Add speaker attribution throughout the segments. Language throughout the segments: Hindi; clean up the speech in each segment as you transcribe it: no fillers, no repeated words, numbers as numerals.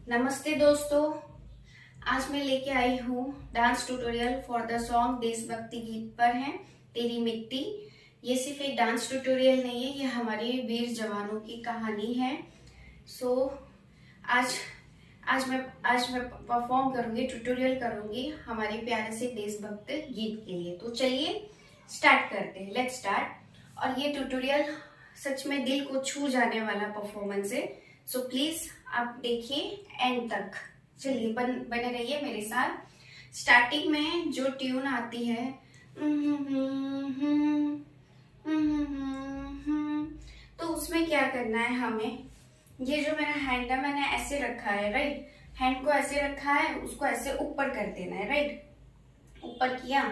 Speaker 1: नमस्ते दोस्तों, आज मैं लेके आई हूँ dance tutorial for the song देशभक्ति गीत पर है तेरी मिट्टी। ये सिर्फ एक डांस ट्यूटोरियल नहीं है, ये हमारे वीर जवानों की कहानी है। सो आज आज मैं परफॉर्म करूंगी, ट्यूटोरियल करूंगी हमारे प्यारे से देशभक्त गीत के लिए। तो चलिए स्टार्ट करते हैं, लेट्स स्टार्ट। और ये ट्यूटोरियल सच में दिल को छू जाने वाला परफॉर्मेंस है, सो प्लीज आप देखिए एंड तक। चलिए बने रहिए मेरे साथ। स्टार्टिंग में जो ट्यून आती है तो उसमें क्या करना है हमें, ये जो मेरा हैंड है मैंने ऐसे रखा है, राइट। हैंड को ऐसे रखा है, उसको ऐसे ऊपर कर देना है, राइट। ऊपर किया,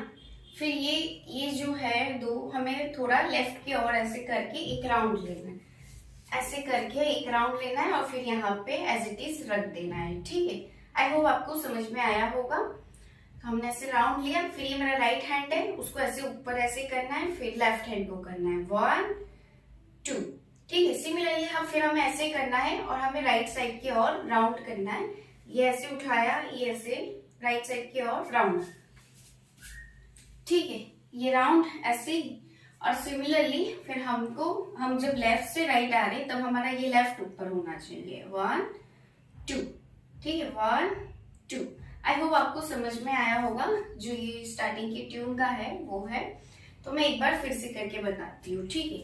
Speaker 1: फिर ये जो है दो हमें थोड़ा लेफ्ट की ओर ऐसे करके एक राउंड लेना है, ऐसे करके एक राउंड लेना है और फिर यहाँ पे एज इट इज रख देना है, ठीक है। आई होप आपको समझ में आया होगा। हमने ऐसे राउंड लिया, फिर ये मेरा राइट हैंड है, उसको ऐसे ऊपर ऐसे करना है, फिर लेफ्ट हैंड को करना है 1 2, ठीक है। सिमिलरली फिर हमें ऐसे करना है और हमें राइट साइड की ओर राउंड करना है। ये ऐसे उठाया, ये ऐसे राइट साइड की ओर राउंड, ठीक है। ये राउंड ऐसे। और सिमिलरली फिर हम जब लेफ्ट से राइट आ रहे तब हमारा ये लेफ्ट ऊपर होना चाहिए 1 2, ठीक है 1 2। आई होप आपको समझ में आया होगा। जो ये स्टार्टिंग की ट्यून का है वो है, तो मैं एक बार फिर से करके बताती हूँ, ठीक है।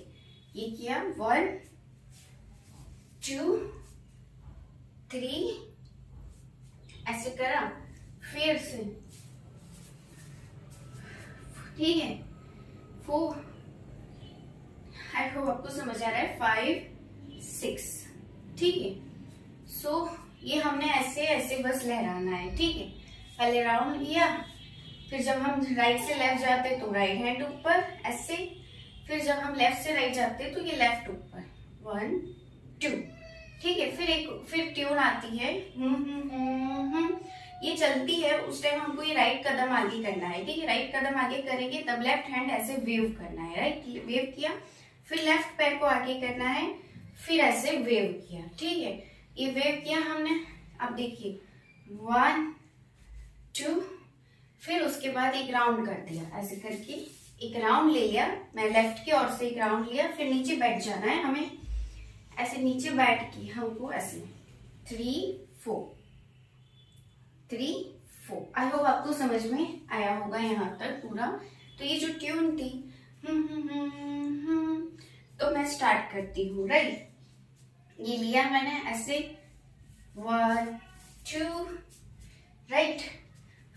Speaker 1: ये किया 1 2 3, ऐसे करा, फिर से, ठीक है 4, आई होप आपको समझ आ रहा है 5 6, ठीक है। सो ये हमने ऐसे ऐसे बस लहराना है, ठीक है। पहले राउंड लिया, फिर जब हम राइट से लेफ्ट जाते तो राइट हैंड ऊपर ऐसे, फिर जब हम लेफ्ट से राइट जाते तो ये लेफ्ट ऊपर 1 2, ठीक है। फिर ट्यून आती है ये चलती है, उस टाइम हमको ये राइट कदम आगे करना है, ठीक है। राइट कदम आगे करेंगे तब लेफ्ट हैंड ऐसे वेव करना है, राइट। वेव किया, फिर लेफ्ट पैर को आगे करना है, फिर ऐसे वेव किया, ठीक है। ये वेव किया हमने, अब देखिए 1 2, फिर उसके बाद एक राउंड कर दिया, ऐसे करके एक राउंड ले लिया। मैं लेफ्ट की ओर से एक राउंड लिया, फिर नीचे बैठ जाना है हमें, ऐसे नीचे बैठ के हमको ऐसे 3 4 3 4। आई होप आपको समझ में आया होगा यहाँ तक पूरा। तो ये जो ट्यून थी तो मैं स्टार्ट करती हूँ, राइट। ये लिया मैंने ऐसे 1 2, राइट।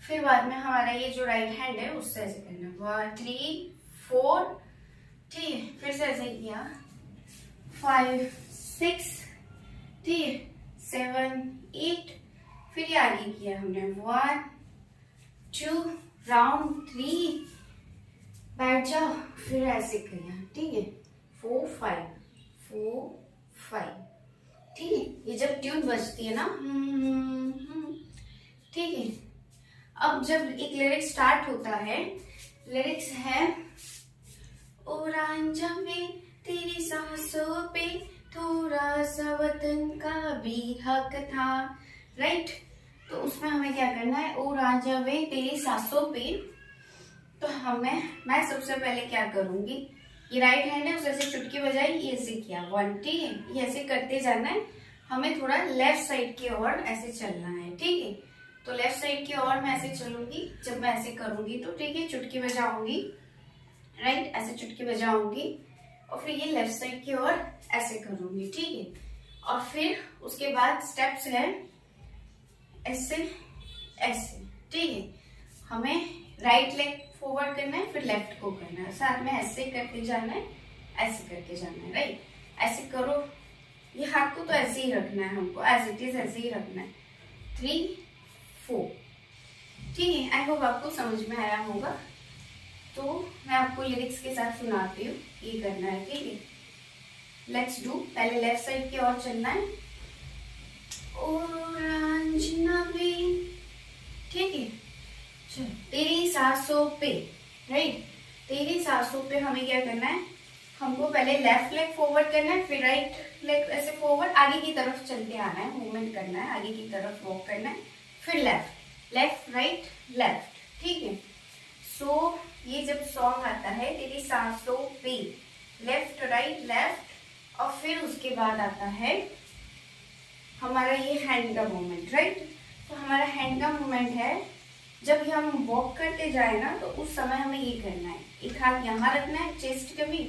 Speaker 1: फिर बाद में हमारा ये जो राइट हैंड है उससे ऐसे करना 1 3 4, ठीक है। फिर से ऐसे किया 5 6, ठीक है 7 8, फिर ये आगे किया हमने 1 2, राउंड 3, बैठ जाओ, फिर ऐसे किया, ठीक है 4 5 4 5, ठीक है। ये जब ट्यून बजती है ना ठीक है। अब जब एक लिरिक्स स्टार्ट होता है, लिरिक्स है ओ रांझा में तेरी सांसों पे थोड़ा सा वतन का भी हक था, राइट। तो उसमें हमें क्या करना है, ओ रांझा में तेरी सांसों पे। तो मैं सबसे पहले क्या करूंगी, ये राइट हैंड है उसे ऐसे चुटकी बजाई, ये ऐसे किया 1, ठीक है। ये ऐसे करते जाना है, हमें थोड़ा लेफ्ट साइड की ओर ऐसे चलना है, ठीक है। तो लेफ्ट साइड की ओर मैं ऐसे चलूंगी, जब मैं ऐसे करूंगी तो ठीक है चुटकी बजाऊंगी, राइट, ऐसे चुटकी बजाऊंगी और फिर ये लेफ्ट साइड की ओर ऐसे करूंगी, ठीक है। और फिर उसके बाद स्टेप्स है ऐसे ऐसे, ठीक है। हमें राइट लेग फॉरवर्ड करना है, फिर लेफ्ट को करना है, साथ में ऐसे करते जाना है, ऐसे करते जाना है, राइट। ऐसे करो, ये हाथ को तो ऐसे ही रखना है हमको, एज इट इज ऐसे ही रखना है 3 4, ठीक है। आई होप आपको समझ में आया होगा। तो मैं आपको लिरिक्स के साथ सुनाती हूँ, ये करना है, ठीक है। Let's do. पहले लेफ्ट साइड की ओर चलना है, ओ रांझना में, ठीक है। तेरी सांसों पे, राइट, तेरी सांसों पे हमें क्या करना है, हमको पहले लेफ्ट लेग फॉरवर्ड करना है, फिर राइट लेग ऐसे फॉरवर्ड आगे की तरफ चलते आना है, मूवमेंट करना है, आगे की तरफ वॉक करना है, फिर लेफ्ट लेफ्ट राइट लेफ्ट, ठीक है। सो ये जब सॉन्ग आता है तेरी सांसों पे, लेफ्ट राइट लेफ्ट, और फिर उसके बाद आता है हमारा ये हैंड का मूवमेंट, राइट। तो हमारा हैंड का मूवमेंट है, जब भी हम वॉक करते जाए ना तो उस समय हमें ये करना है, एक हाथ यहाँ रखना है चेस्ट कमी,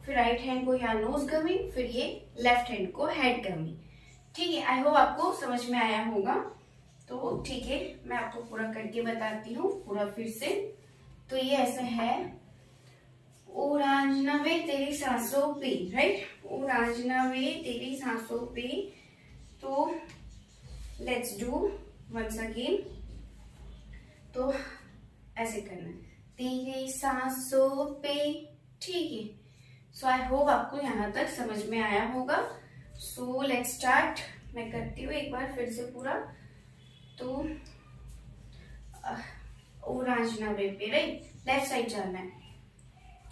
Speaker 1: फिर राइट हैंड को यहाँ नोज कमी, फिर ये लेफ्ट हैंड को हेड कमी, ठीक है। आई होप आपको समझ में आया होगा। तो ठीक है, मैं आपको पूरा करके बताती हूँ पूरा फिर से। तो ये ऐसे है, ओ रांझना वे तेरी सांसों पे, राइट, ओ रांझना वे तेरी सांसों पे। तो लेट्स डू वंस अगेन। तो ऐसे करना है, तेरी सांसों पे, ठीक है। सो आई होप आपको यहाँ तक समझ में आया होगा। So let's start. मैं करती हूँ एक बार फिर से पूरा। तो ओ रांझना वे पे, राइट, लेफ्ट साइड जाना है,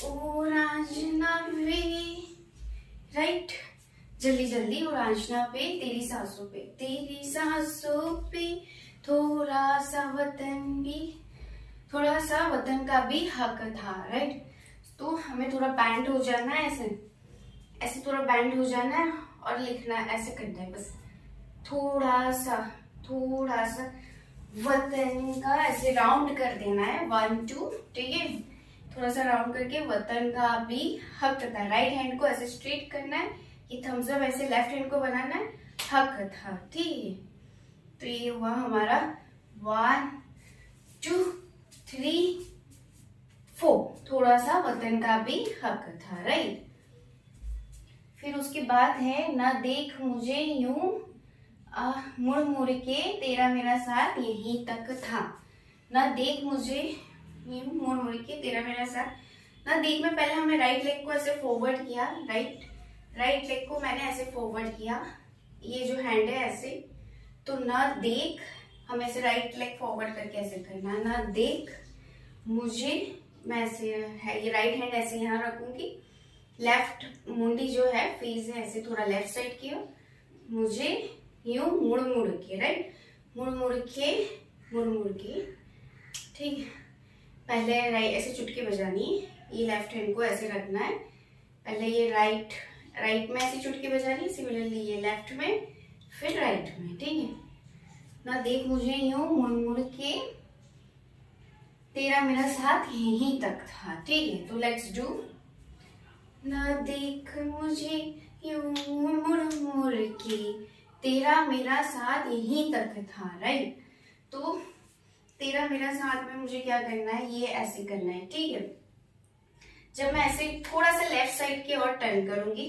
Speaker 1: ओ रांझना वे, राइट, जल्दी जल्दी, ओ रांझना पे तेरी सांसों पे, तेरी सांसों पे थोड़ा सा वतन भी, थोड़ा सा वतन का भी हक था, राइट। तो हमें थोड़ा बैंड हो जाना है, ऐसे ऐसे थोड़ा बैंड हो जाना है और लिखना ऐसे करना है, बस थोड़ा सा वतन का ऐसे राउंड कर देना है, 1 2, ठीक है। थोड़ा सा राउंड करके वतन का भी हक था, राइट हैंड को ऐसे स्ट्रेट करना है, ये थम्स अप ऐसे लेफ्ट हैंड को बनाना है, हक था, ठीक है। तो ये हुआ हमारा 1 2 3 4, थोड़ा सा वतन का भी हक था, राइट। फिर उसके बाद है, ना देख मुझे यूं मुड़ मुड़ के तेरा मेरा साथ यहीं तक था, ना देख मुझे यूं मुड़ मुड़ के तेरा मेरा साथ, ना देख में पहले हमने राइट लेग को ऐसे फॉरवर्ड किया, राइट लेग को मैंने ऐसे फॉरवर्ड किया, ये जो हैंड है ऐसे। तो ना देख, हम ऐसे राइट लेग फॉरवर्ड करके ऐसे करना, ना देख मुझे, मैं ऐसे है ये राइट हैंड ऐसे यहाँ रखूंगी, लेफ्ट मुंडी जो है फेस है ऐसे थोड़ा लेफ्ट साइड की, मुझे यूं मुड़ मुड़ के, राइट, मुड़ मुड़ के, ठीक है। पहले राइट ऐसे चुटकी बजानी, ये लेफ्ट हैंड को ऐसे रखना है, पहले ये राइट में ऐसी चुटकी बजानी, सिमिलरली ये लेफ्ट में, फिर राइट में, ठीक है। ना देख मुझे यूं मुड़ मुड़ के तेरा मेरा साथ यहीं तक था, ठीक है। तो लेट्स डू, ना देख मुझे यूं मुड़ मुड़ के तेरा मेरा साथ यहीं तक था, राइट। तो तेरा मेरा साथ में मुझे क्या करना है, ये ऐसे करना है, ठीक है। जब मैं ऐसे थोड़ा सा लेफ्ट साइड की ओर टर्न करूंगी,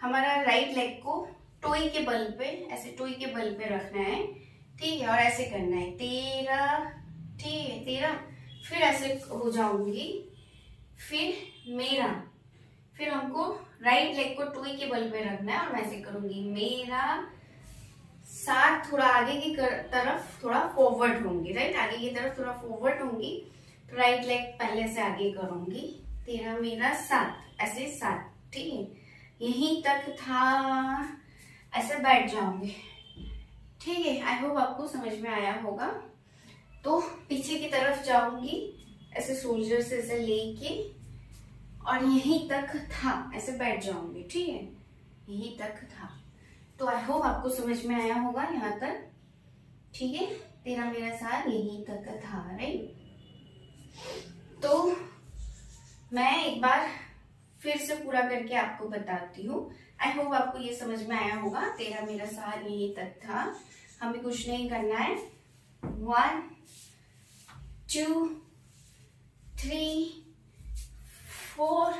Speaker 1: हमारा राइट लेग को टोई के बल पे, ऐसे टोई के बल पे रखना है, ठीक है, और ऐसे करना है तेरा, ठीक है, तेरा, फिर ऐसे हो जाऊंगी, फिर मेरा, फिर हमको राइट लेग को टोई के बल पे रखना है और मैं ऐसे करूंगी मेरा साथ, थोड़ा आगे की तरफ थोड़ा फॉरवर्ड होंगी, राइट, आगे की तरफ थोड़ा फॉरवर्ड होंगी। तो राइट लेग पहले से आगे करूंगी, तेरा मेरा साथ, ऐसे साथ, ठीक है, यहीं तक था, ऐसे बैठ जाऊंगी, ठीक है। आई होप आपको समझ में आया होगा। तो पीछे की तरफ जाऊंगी, ऐसे शोल्डर से ऐसे लेके और यहीं तक था, ऐसे बैठ जाऊंगी, ठीक है, यहीं तक था। तो आई होप आपको समझ में आया होगा यहाँ तक, ठीक है। तेरा मेरा साथ यहीं तक था, राइट। तो मैं एक बार फिर से पूरा करके आपको बताती हूँ। आई होप आपको ये समझ में आया होगा, तेरा मेरा साथ यहीं तक था, हमें कुछ नहीं करना है, 1 2 3 4,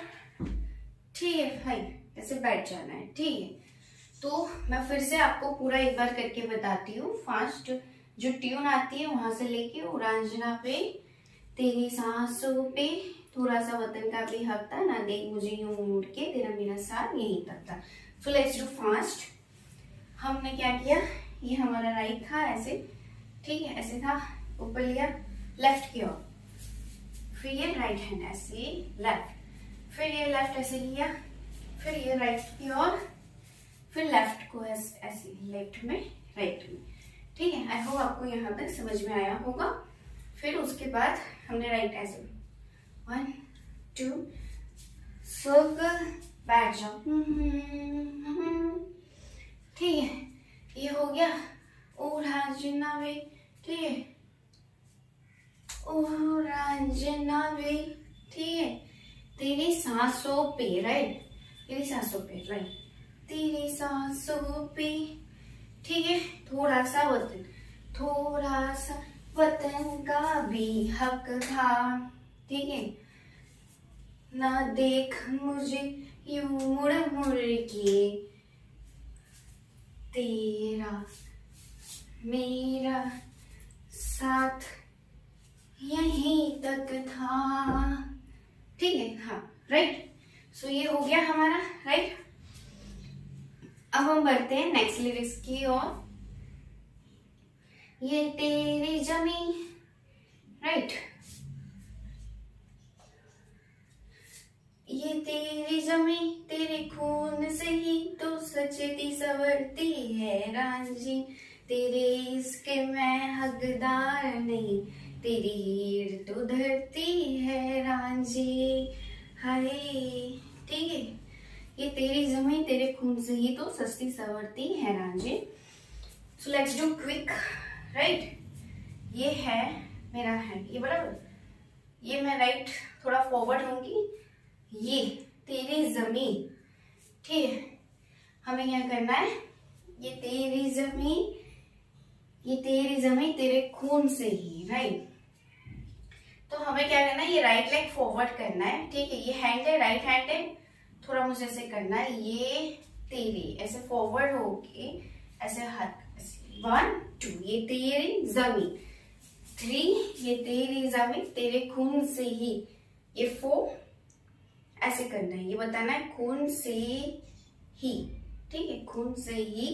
Speaker 1: ठीक है, 5, ऐसे बैठ जाना है, ठीक है। तो मैं फिर से आपको पूरा एक बार करके बताती हूँ फास्ट, जो ट्यून आती है वहां से लेके, रांझना पे तेरी सांसों पे थोड़ा सा वतन का भी हक था, ना देख मुझे यूं मुड़ के तेरा मेरा साथ यहीं तक था। सो लेट्स डू फास्ट। हमने क्या किया, ये हमारा राइट था ऐसे, ठीक है, ऐसे था, ऊपर लिया लेफ्ट की ओर, फिर ये राइट हैंड ऐसे लेफ्ट, फिर ये लेफ्ट ऐसे लिया, फिर ये राइट की ओर, फिर लेफ्ट को ऐसे, लेफ्ट में राइट में, ठीक है। आई होप आपको यहाँ तक समझ में आया होगा। फिर उसके बाद हमने राइट ऐसे 1 2 सर्कल, बैठ जाओ, ठीक है। ये हो गया ओ रांझना वे, ठीक है, ओ रांझना वे, ठीक है। तेरी सांसों पे, राइट, तेरी सांसों पे, राइट, तेरी सांसों पे, ठीक है। थोड़ा सा वतन, थोड़ा सा वतन का भी हक था, ठीक है। ना देख मुझे यूं मुड़ मुड़ के, तेरा मेरा साथ यहीं तक था, ठीक है। हाँ, राइट। सो ये हो गया हमारा, राइट। अब हम बढ़ते हैं नेक्स्ट लिरिक्स की ओर। ये तेरी जमी, राइट, ये तेरी जमी तेरे खून से ही तो सचती संवरती है रांझी, तेरे इश्क मैं हकदार नहीं, तेरी हीर तो धरती है रांझी, हाय, ठीक है। ये तेरी जमी तेरे खून से ही तो सस्ती संवरती है रांझी। सो लेट्स डू क्विक, राइट। ये है मेरा हैंड, ये बराबर, ये मैं राइट थोड़ा फॉरवर्ड होंगी, ये तेरी जमी, ठीक है। हमें क्या करना है, ये तेरी जमी, ये तेरी जमी तेरे खून से ही, राइट। तो हमें क्या करना है, ये राइट लेग फॉरवर्ड करना है, ठीक है। ये हैंड है, राइट हैंड है, थोड़ा मुझे ऐसे करना है, ये तेरी ऐसे फॉरवर्ड होके ऐसे हाथ ऐसे 1 2, ये तेरी जमी 3, ये तेरी जमी तेरे खून से ही, ये 4 ऐसे करना है, ये बताना है खून से ही, ठीक है, खून से ही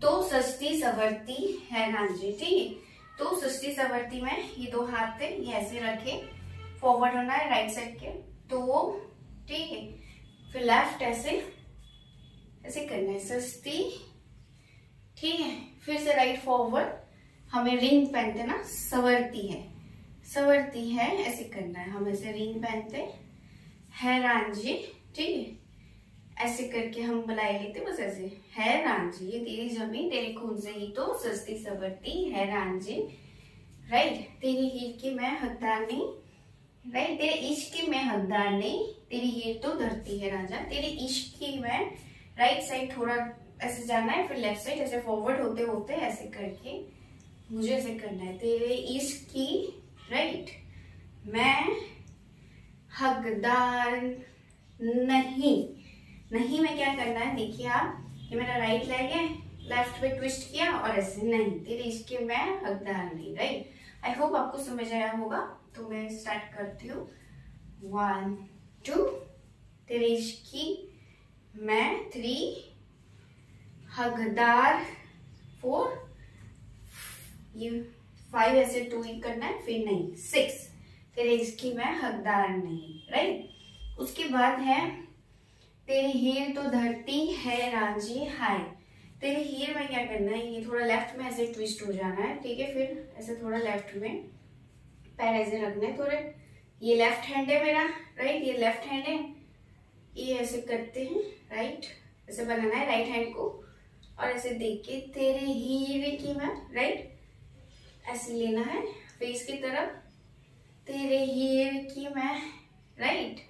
Speaker 1: तो सस्ती संवरती है रांझी, ठीक है। तो सस्ती संवरती में ये 2 हाथ थे, ये ऐसे रखे, फॉरवर्ड होना है राइट साइड के, तो ठीक है। फिर लेफ्ट ऐसे ऐसे करना है, सस्ती, ठीक है। फिर से राइट फॉरवर्ड, हमें रिंग पहनते ना, संवरती है, संवरती है, ऐसे करना है, हम ऐसे रिंग पहनते है रांझी, ठीक है। ऐसे करके हम बुलाए लेते, बस ऐसे, है रांझी, ये तेरी जमी तेरे खून से ही तो सस्ती संवरती है रांझी, राइट। तेरी हीर की मैं हकदार नहीं, राइट, तेरे इश्क की मैं हकदार नहीं, तेरी हीर तो धरती है रांझा, तेरे इश्क की मैं, राइट साइड थोड़ा ऐसे जाना है, फिर लेफ्ट साइड ऐसे फॉरवर्ड होते होते ऐसे करके मुझे ऐसे करना है, तेरे इश्क की, राइट, मैं हकदार नहीं, नहीं में क्या करना है, देखिए आप, ये मेरा राइट लेग है, लेफ्ट में ट्विस्ट किया और ऐसे, नहीं, तेरे इश्क की मैं हकदार नहीं, राइट। आई होप आपको समझ आया होगा। तो मैं स्टार्ट करती हूँ, 1 2, तेरे इश्क की मैं 3, हकदार 4, ये 5 ऐसे 2 ही करना है, फिर नहीं 6, तेरे इसकी मैं हकदार नहीं, राइट। उसके बाद है तेरी हीर तो धरती है रांझी, हाय, तेरी हीर में क्या करना है, ये थोड़ा लेफ्ट में ऐसे ट्विस्ट हो जाना है, ठीक है। फिर ऐसे थोड़ा लेफ्ट में पैर ऐसे रखना है थोड़े, ये लेफ्ट हैंड है मेरा, राइट, ये लेफ्ट हैंड है, ये ऐसे करते हैं, राइट, ऐसे बनाना है राइट हैंड को, और ऐसे देख के तेरे हीर की मैं, राइट, ऐसे लेना है फेस की तरफ, तेरे हीर की मैं, राइट,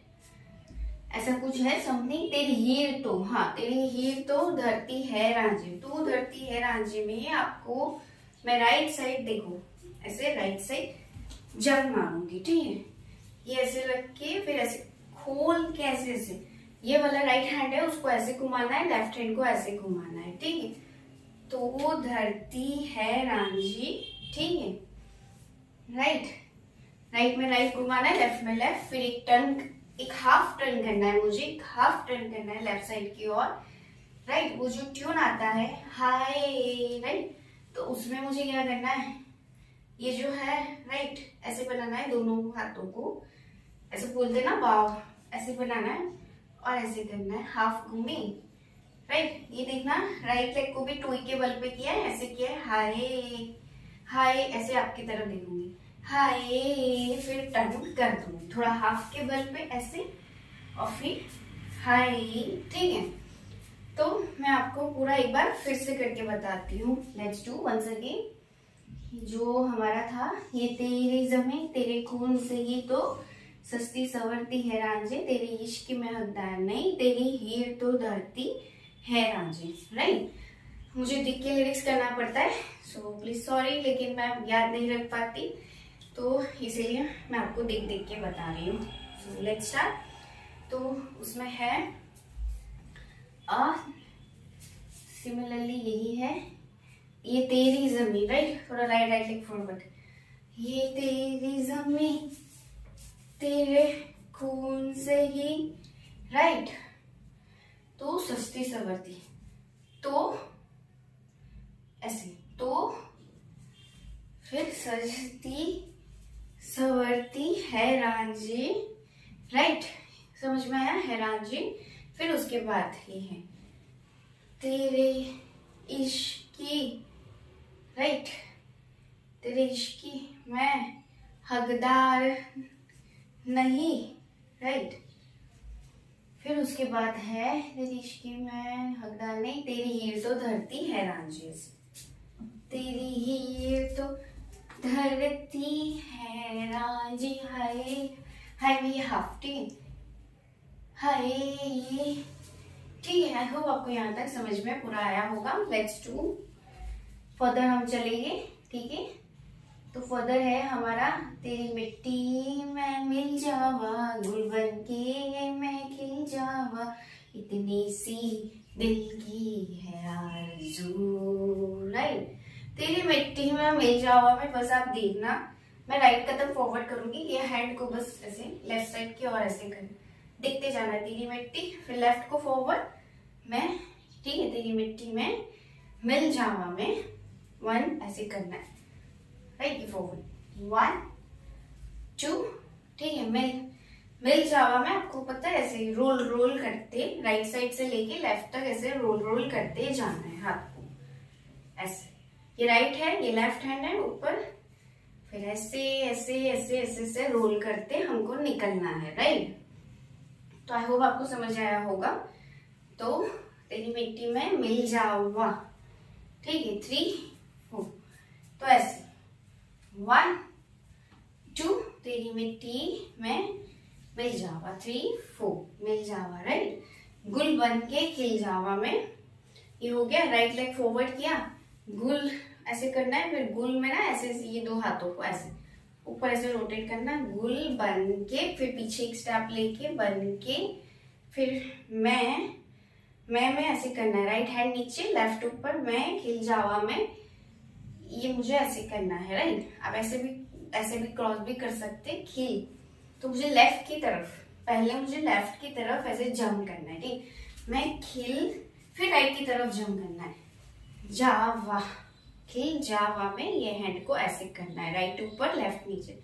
Speaker 1: ऐसा कुछ है समथिंग, तेरी हीर तो, हाँ, तेरी हीर तो धरती है रांझी, तू धरती है रांझी में आपको मैं राइट साइड, देखो ऐसे राइट साइड जब मारूंगी, ठीक है। ये ऐसे रख के फिर ऐसे खोल के ऐसे ये वाला राइट हैंड है उसको ऐसे घुमाना है, लेफ्ट हैंड को ऐसे घुमाना है, ठीक है। तो वो धरती है रांझी, ठीक है, राइट, राइट में राइट घुमाना है, लेफ्ट में लेफ्ट, फिर एक टर्न, एक हाफ टर्न करना है मुझे, एक हाफ टर्न करना है लेफ्ट साइड की ओर, राइट। वो जो ट्यून आता है हाय, राइट, तो उसमें मुझे क्या करना है, ये जो है राइट ऐसे बनाना है, दोनों हाथों को ऐसे बोलते ना वाव, ऐसे बनाना है, और ऐसे करना है, हाफ घूमी, राइट। ये देखना राइट लेग को भी टोई के बल पे किया है, ऐसे किया है, हाय हाय, ऐसे आपकी तरफ देखूंगी, हाय, फिर टर्न कर दूंगी थोड़ा हाफ के बल पे ऐसे, और फिर हाय, ठीक है। तो मैं आपको पूरा एक बार फिर से करके बताती हूँ। Let's do once again. जो हमारा था, ये तेरे ज़मीं तेरे खून से ही तो सस्ती सवरती है रांझे, तेरे इश्क में हकदार नहीं, तेरी हीर तो धरती है रांझे, राइट। मुझे देख के लिरिक्स करना पड़ता है, सो प्लीज सॉरी, लेकिन मैं याद नहीं रख पाती, तो इसीलिए मैं आपको देख देख के बता रही हूँ। So let's start. तो उसमें है सिमिलरली यही है, ये तेरी जमीन, राइट, थोड़ा राइट राइट लेग फॉरवर्ड, ये तेरी जमीन तेरे खून से ही, राइट, तो सस्ती सवरती, तो ऐसे, तो फिर सजती सवरती है रांझी, राइट, समझ में आया है रांझी। फिर उसके बाद ये है तेरे इश्की, राइट, तेरे इश्की मैं हकदार नहीं, राइट। फिर उसके बाद है तेरी इश्की मैं हकदार नहीं, तेरी हीर तो धरती है रांझे, तेरी हीर तो धरती है रांझी, हाय हाय में ये हाफ, ठीक है, हाय ये, ठीक है। आई होप आपको यहाँ तक समझ में पूरा आया होगा। लेट्स डू फर्दर, हम चलेंगे, ठीक है। तो फर्दर है हमारा, तेरी मिट्टी में मिल जावा, गुल बन के मैं खिल जावा, इतनी सी दिल की है आरज़ू, राइट। तेरी मिट्टी में मिल जावा में बस आप देखना, मैं राइट कदम फॉरवर्ड करूंगी, ये हैंड को बस ऐसे लेफ्ट साइड की और ऐसे कर देखते जाना, तेरी मिट्टी, फिर लेफ्ट को फॉरवर्ड मैं, ठीक है, तेरी मिट्टी में मिल जावा में, वन ऐसे करना है, राइट, फॉरवर्ड 1 2, ठीक है, मिल जावा में आपको पता है ऐसे रोल रोल करते, राइट साइड से लेके लेफ्ट तक ऐसे रोल रोल करते जाना है हाथ को, ऐसे, ये राइट है, ये लेफ्ट हैंड है ऊपर, फिर ऐसे ऐसे ऐसे ऐसे से रोल करते हमको निकलना है, राइट। तो आई होप आपको समझ आया होगा। तो तेरी मिट्टी में मिल जावा, ठीक है, 3 4, तो ऐसे 1 2, तेरी मिट्टी में मिल जावा, 3 4, मिल जावा, राइट, गुल बन के खिल जावा में, ये हो गया, राइट लेग फॉरवर्ड किया, गुल ऐसे करना है, फिर गुल में ना ऐसे ये दो हाथों को ऐसे ऊपर ऐसे रोटेट करना, गुल बन के, फिर पीछे एक स्टेप लेके बन के, फिर मैं ऐसे करना है, राइट हैंड नीचे लेफ्ट ऊपर, मैं खिल जावा में, ये मुझे ऐसे करना है, राइट। आप ऐसे भी क्रॉस भी कर सकते, खिल, तो मुझे लेफ्ट की तरफ, पहले मुझे लेफ्ट की तरफ ऐसे जंप करना है, ठीक, मैं खिल, फिर राइट की तरफ जंप करना है, जावा, खिल जावा में ये हैंड को ऐसे करना है, राइट ऊपर लेफ्ट नीचे,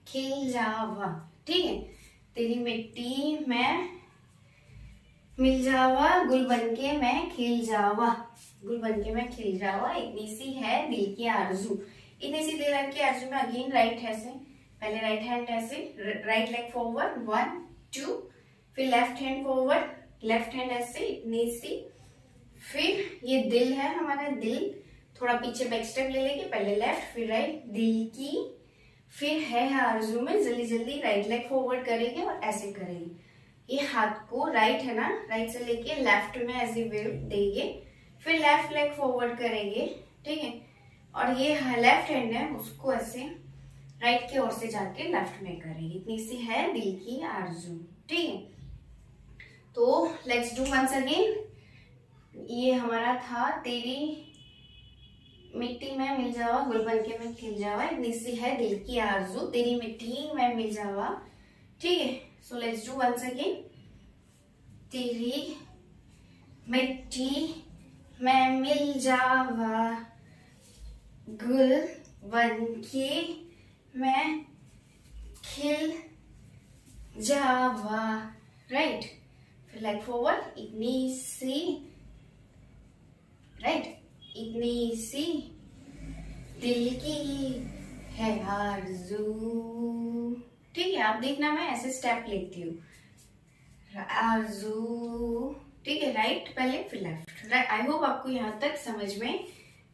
Speaker 1: खिल जावा, ठीक है। तेरी मिट्टी में मिल जावा, गुल बनके मैं खिल जावा, गुल बनके मैं खिल जावा, इतनी सी है दिल की आरज़ू, इतनी सी दिल की आरज़ू में अगेन राइट ऐसे, पहले राइट हैंड ऐसे, राइट लेग फॉरवर्ड 1 2, फिर left hand forward, left hand ऐसे, इतनी सी, फिर ये दिल है हमारा, दिल थोड़ा पीछे बैक स्टेप ले लेंगे, पहले लेफ्ट फिर राइट, दिल की, फिर है आरज़ू में, जल्दी जल्दी राइट लेग फॉरवर्ड करेंगे और ऐसे करेंगे, ये हाथ को राइट है ना, राइट से लेके लेफ्ट में ऐसे वेव देंगे, फिर लेफ्ट लेग फॉरवर्ड करेंगे, ठीक है, और ये लेफ्ट हैंड है उसको ऐसे राइट की ओर से जाके लेफ्ट में करेंगे, इतनी सी है दिल की आरज़ू, ठीक है। तो लेट्स डू वंस अगेन। ये हमारा था, तेरी मिट्टी में मिल जावा, गुल बनके मैं खिल जावा, इतनी सी है दिल की आरज़ू, तेरी मिट्टी में मिल जावा, ठीक है। So let's do once again. तेरी मिट्टी में मिल जावा, गुल बनके मैं खिल जावा, राइट। फिर लेग फॉरवर्ड, इतनी सी, राइट, इतनी सी दिल की है आरज़ू। ठीक है, आप देखना मैं ऐसे स्टेप लेती हूँ, आरज़ू, ठीक है, राइट पहले फिर लेफ्ट। आई होप आपको यहाँ तक समझ में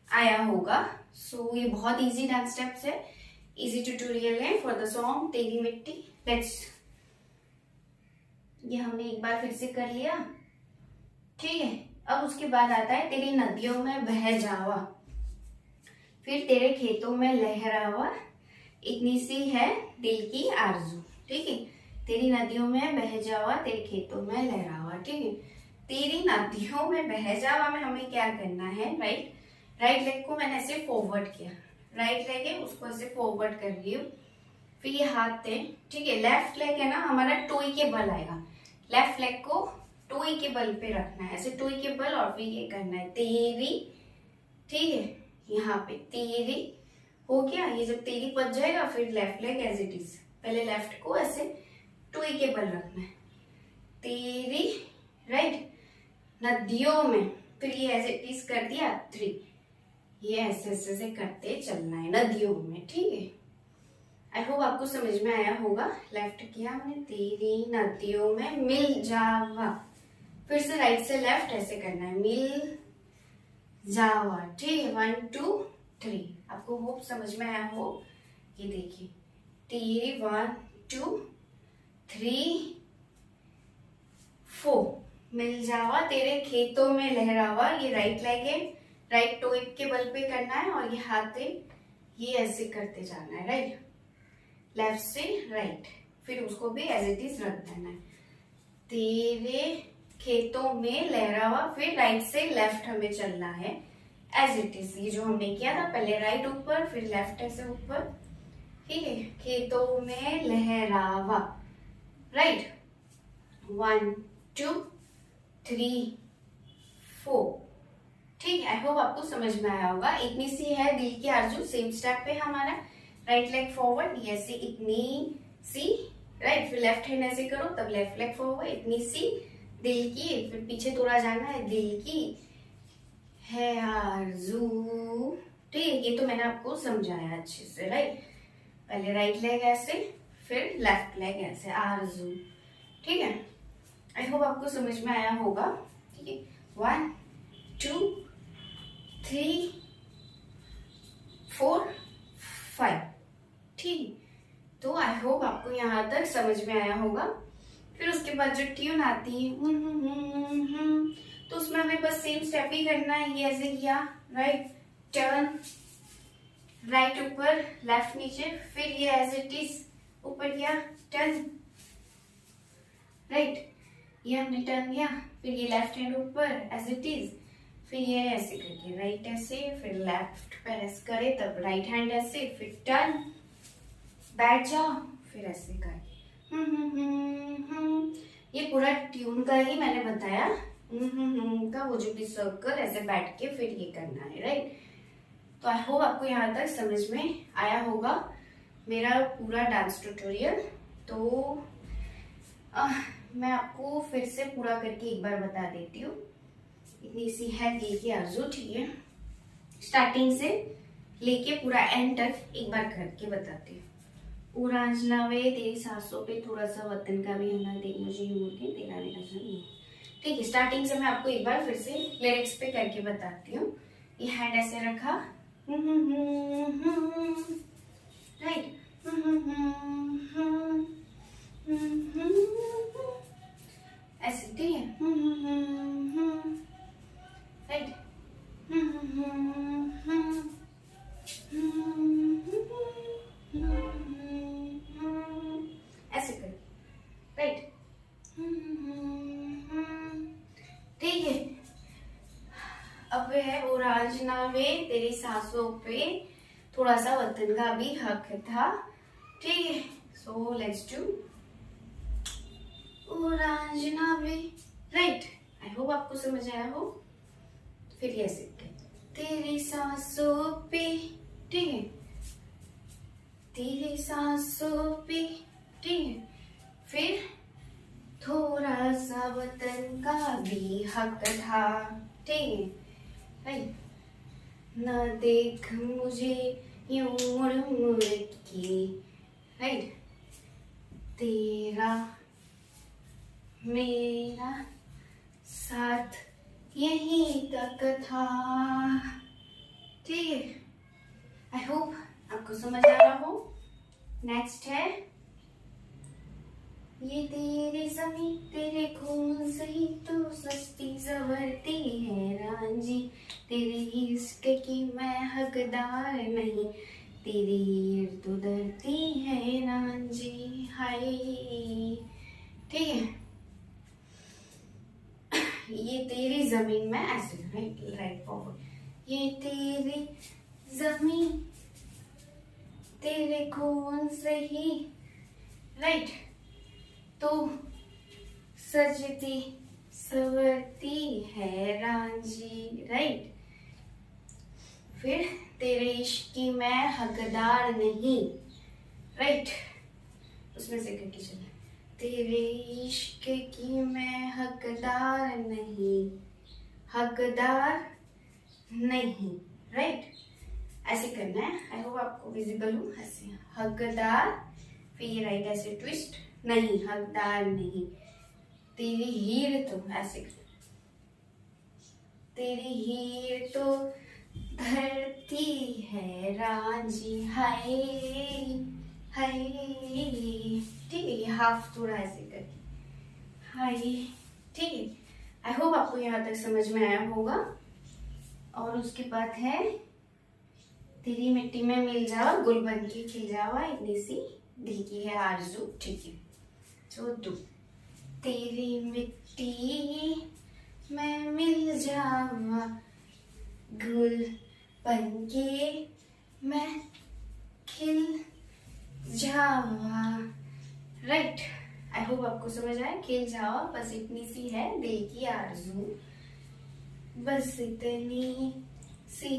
Speaker 1: आया होगा। सो ये बहुत इजी डांस स्टेप्स है, इजी ट्यूटोरियल है फॉर द सॉन्ग तेरी मिट्टी। लेट्स, ये हमने एक बार फिर से कर लिया, ठीक है। अब उसके बाद आता है तेरी नदियों में बह जावा, फिर तेरे खेतों में लहरावा, इतनी सी है दिल की आरज़ू, ठीक है। तेरी नदियों में बह जावा, तेरे खेतों में लहरावा, ठीक है। तेरी नदियों में बह जावा में हमें क्या करना है, राइट लेग को मैंने ऐसे फॉरवर्ड किया, राइट लेग है उसको ऐसे फॉरवर्ड कर रही हूँ, फिर ये हाथ है, ठीक है। लेफ्ट लेग है ना हमारा टोई के बल आएगा, लेफ्ट लेग को टोई के बल पे रखना है, ऐसे टोई के बल, और फिर ये करना है तेरी, ठीक है। यहाँ पे तेरी हो गया, ये जब तेरी बच जाएगा फिर left leg as it is, पहले लेफ्ट को ऐसे टोई के बल रखना है, तेरी, राइट, नदियों में, फिर ये एज इट इज कर दिया 3, ये ऐसे ऐसे से करते चलना है नदियों में, ठीक है। आई होप आपको समझ में आया होगा। लेफ्ट किया हमने, तेरी नदियों में मिल जावा, फिर से राइट से लेफ्ट ऐसे करना है, मिल जावा, ठीक है। 1 2 3, आपको होप समझ में आया हो। ये देखिए, तेरी 1 2 3 4, मिल जावा, तेरे खेतों में लहरावा, ये राइट लेग है, राइट टो के बल पे करना है, और ये हाथ है, ये ऐसे करते जाना है, राइट, लेफ्ट से राइट, फिर उसको भी एज इट इज रख देना है, तेरे खेतों में लहरावा, फिर राइट से लेफ्ट हमें चलना है एज इट इज, ये जो हमने किया था पहले, राइट ऊपर फिर लेफ्ट ऐसे ऊपर, ठीक है। खेतों में लहरावा, राइट, 1 2 3 4, ठीक है। आई होप आपको समझ में आया होगा। इतनी सी है दिल की आरज़ू, सेम स्टेप पे हमारा, राइट लेग फॉरवर्ड, ये ऐसे इतनी सी, राइट, फिर लेफ्ट हैंड ऐसे करो, तब लेफ्ट लेग फॉरवर्ड, इतनी सी दिल की, फिर पीछे थोड़ा जाना है, दिल की है आरज़ू, ठीक है। ये तो मैंने आपको समझाया अच्छे से, राइट, पहले राइट लेग ऐसे, फिर लेफ्ट लेग ऐसे, आरज़ू, ठीक है। आई होप आपको समझ में आया होगा, ठीक है। 1 2 3 4 5, ठीक, तो आई होप आपको यहाँ तक समझ में आया होगा। फिर उसके बाद जो ट्यून आती है तो उसमें हमें बस सेम स्टेप ही करना है, ये ऐसे किया, राइट टर्न, राइट ऊपर लेफ्ट नीचे, फिर ये एज इट इज ऊपर किया टर्न, राइट, ये हमने टर्न किया, फिर ये लेफ्ट हैंड ऊपर एज इट इज, फिर ये ऐसे करके राइट ऐसे, फिर लेफ्ट प्रेस करे तब राइट हैंड ऐसे, फिर टर्न, बैठ जाओ, फिर ऐसे कर। ये पूरा ट्यून का ही मैंने बताया, का वो जो भी सर्कल ऐसे बैठ के फिर ये करना है, राइट। तो आई होप आपको यहाँ तक समझ में आया होगा मेरा पूरा डांस ट्यूटोरियल। तो मैं आपको फिर से पूरा करके एक बार बता देती हूँ। इतनी सी है दिल की आरज़ू, ठीक है, स्टार्टिंग से लेके पूरा एंड तक एक बार करके बताती हूँ। उड़ांजना वे तेरी सांसों पे थोड़ा सा वतन का भी हन्ना, देख मुझे यूं के तेरा मेरा सनम, ठीक है। स्टार्टिंग से मैं आपको एक बार फिर से लिरिक्स पे करके बताती हूँ। ये हैंड ऐसे रखा, राइट, ऐसे, ठीक है, राइट, ऐसे कर, राइट, ठीक है। अब है वो राजना वे तेरी सांसों पे थोड़ा सा वतन का भी हक था, ठीक है। सो लेट्स डू ओ राजना वे, राइट। आई होप आपको समझ आया हो। फिर ये ऐसे तेरी सांसों पे, ठीक है, तेरी सांसों पे, ठीक है, फिर थोड़ा सा वतन का भी हक था। ठीक है राइट। न देख मुझे यूं मुड़ मुड़ के, राइट। तेरा मेरा साथ यहीं तक था। ठीक है, आई होप आपको समझ आ रहा हो। नेक्स्ट है, ये तेरी जमीन तेरे खून से ही तो सस्ती सवरती है रांझी, तेरे इश्क की मैं हकदार नहीं, तेरी हीर तो डरती है रांझी। हाय, ठीक है। ये तेरी जमीन में ऐसे राइट फॉरवर्ड, ये तेरी जमीन तेरे खून से ही, राइट, तो सजती सवरती है रांझी, राइट। फिर तेरे इश्क की मैं हकदार नहीं, राइट। उसमें से करके चले, तेरे इश्क की मैं हकदार नहीं, हकदार नहीं, राइट। ऐसे करना है। आई होप आपको विजिबल हो। ऐसे हकदार, फिर ये राइट ऐसे ट्विस्ट, नहीं हकदार नहीं, तेरी हीर तो ऐसे, तेरी हीर तो धरती है रांझी, हाय हाय। ठीक है, ये हाफ थोड़ा ऐसे करके हाय, ठीक है। आई होप आपको यहाँ तक समझ में आया होगा। और उसके बाद है, तेरी मिट्टी में मिल जावा गुल बन के खिल जावा, इतनी सी दिल की है आरज़ू। ठीक है, तो तू तेरी मिट्टी में मिल जावा गुल बन के मैं खिल जावा, राइट। आई होप आपको समझ आए। खिल जावा, बस इतनी सी है दिल की आरज़ू, बस इतनी सी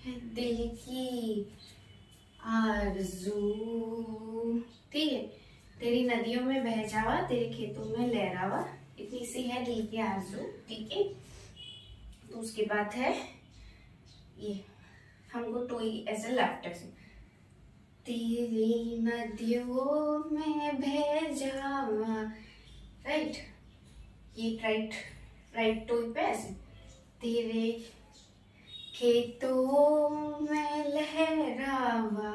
Speaker 1: है दिल की आरज़ू। ठीक है, तेरी नदियों में बह जावा तेरे खेतों में लहरावा, इतनी सी है दिल की आरज़ू। ठीक है, तो उसके बाद है ये, हमको टोई ऐसे लेफ्ट से, तेरी नदियों में बह जावा, राइट। ये राइट राइट टोई पे ऐसे, तेरे खेतों में लहरावा,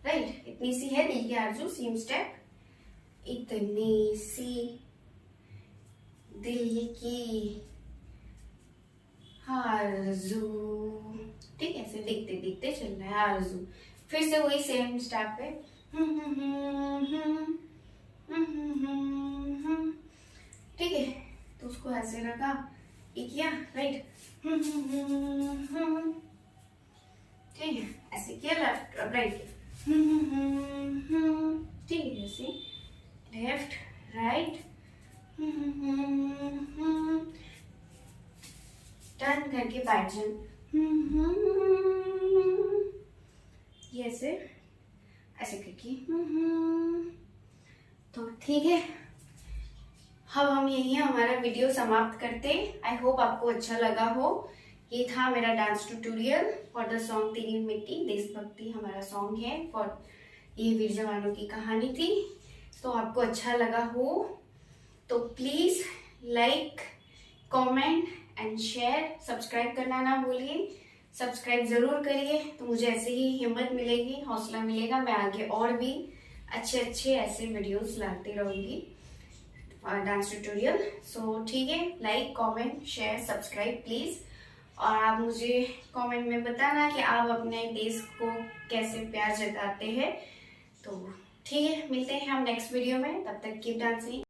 Speaker 1: राइट। इतनी सी है दिल की आरज़ू, सेम स्टेप, इतनी सी दिल की आरज़ू। ठीक है, ऐसे दिखते दिखते चल रहा है आरज़ू। फिर से वही सेम स्टेप पे, ठीक है। तो उसको ऐसे रखा, ये किया, राइट। ठीक है, ऐसे किया, लेफ्ट राइट, ठीक है, ऐसे लेफ्ट राइट, टर्न करके बैठ जाए, ये ऐसे ऐसे करके। तो ठीक है, अब हम यही हमारा वीडियो समाप्त करते। आई होप आपको अच्छा लगा हो। ये था मेरा dance tutorial for the song तेरी मिट्टी, देशभक्ति हमारा सॉन्ग है, फॉर ये वीर जवानों की कहानी थी। तो आपको अच्छा लगा हो तो please like, comment and share, subscribe करना ना भूलिए। सब्सक्राइब जरूर करिए, तो मुझे ऐसे ही हिम्मत मिलेगी, हौसला मिलेगा, मैं आगे और भी अच्छे अच्छे ऐसे वीडियोस लाती रहूंगी, डांस ट्यूटोरियल। सो ठीक है, like, comment, share, subscribe please. और आप मुझे कमेंट में बताना कि आप अपने देश को कैसे प्यार जताते हैं। तो ठीक है, मिलते हैं हम नेक्स्ट वीडियो में, तब तक कीप डांसिंग।